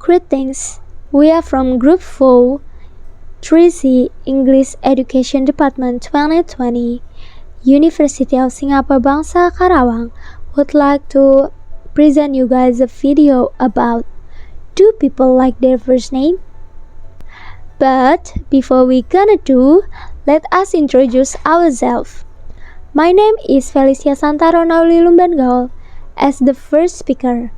Greetings, we are from Group 4, 3C English Education Department 2020, University of Singapore Bangsa Karawang would like to present you guys a video about do people like their first name? But before we gonna do, let us introduce ourselves. My name is Felicia Ronauli Lumban Gaol as the first speaker.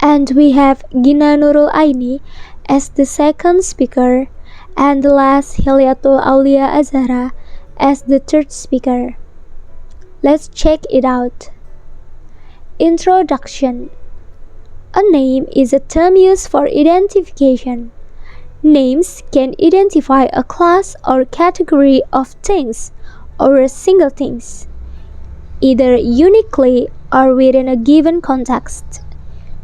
And we have Ghina Nurul'aini as the second speaker, and the last Hilyattul Auliya Azzahra as the third speaker. Let's check it out. Introduction. A name is a term used for identification. Names can identify a class or category of things or a single thing, either uniquely or within a given context.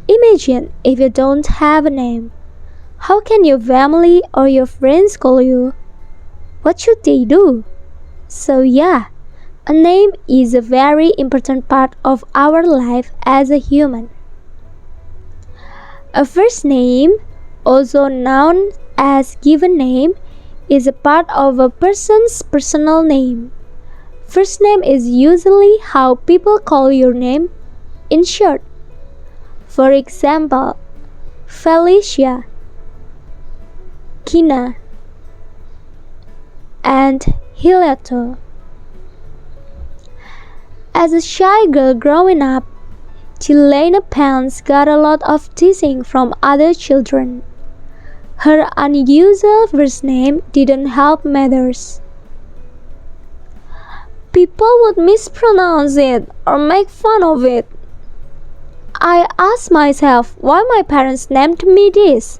Imagine if you don't have a name. How can your family or your friends call you? What should they do? So yeah, a name is a very important part of our life as a human. A first name, also known as given name, is a part of a person's personal name. First name is usually how people call your name in short. For example, Felicia, Ghina, and Hilyattul. As a shy girl growing up, Yuna Tresna got a lot of teasing from other children. Her unusual first name didn't help matters. People would mispronounce it or make fun of it. I asked myself why my parents named me this.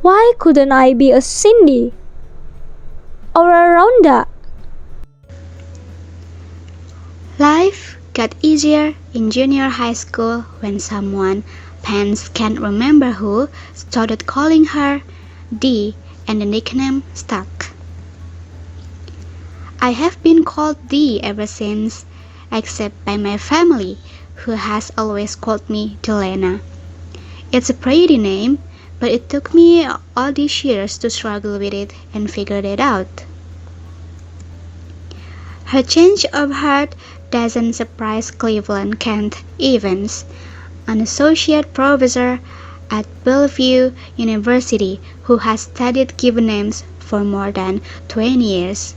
Why couldn't I be a Cindy or a Rhonda? Life got easier in junior high school when someone, parents can't remember who, started calling her Dee, and the nickname stuck. I have been called Dee ever since, except by my family, who has always called me Delena. It's a pretty name, but it took me all these years to struggle with it and figure it out. Her change of heart doesn't surprise Cleveland Kent Evans, an associate professor at Bellevue University who has studied given names for more than 20 years.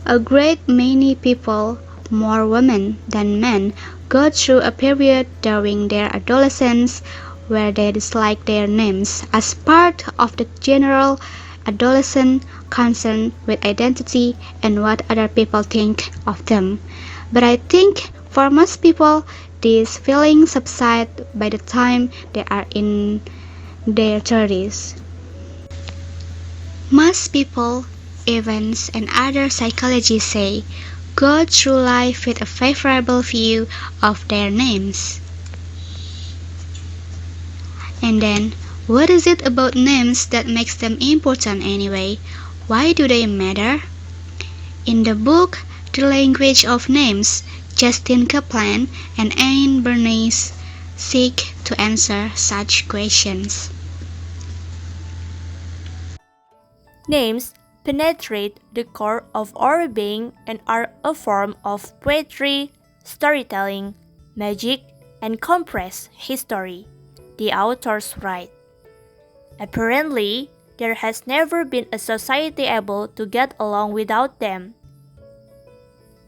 A great many people, more women than men, go through a period during their adolescence where they dislike their names as part of the general adolescent concern with identity and what other people think of them. But I think for most people, these feelings subside by the time they are in their 30s. Most people, Evans and other psychologists say, go through life with a favorable view of their names. And then, what is it about names that makes them important anyway? Why do they matter? In the book The Language of Names, Justin Kaplan and Anne Bernice seek to answer such questions. Names penetrate the core of our being and are a form of poetry, storytelling, magic, and compressed history, the authors write. Apparently, there has never been a society able to get along without them.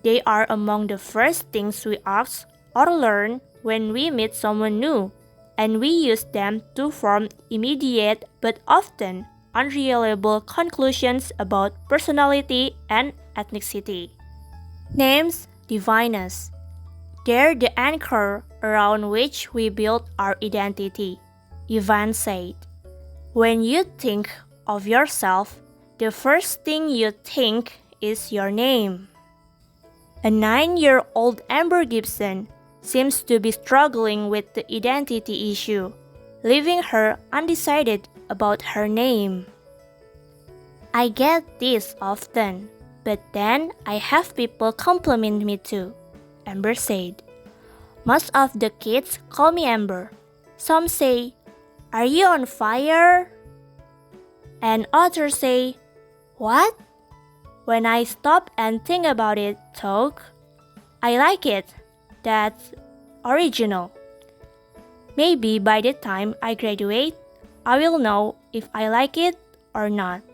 They are among the first things we ask or learn when we meet someone new, and we use them to form immediate but often unreliable conclusions about personality and ethnicity. Names define us. They're the anchor around which we build our identity, Ivan said. When you think of yourself, the first thing you think is your name. A 9-year-old Amber Gibson seems to be struggling with the identity issue, leaving her undecided about her name. I get this often, but then I have people compliment me too, Amber said. Most of the kids call me Amber, Some say, "Are you on fire?" And others say, "What?" When I stop and think about it, though, I like it. That's original. Maybe by the time I graduate, I will know if I like it or not.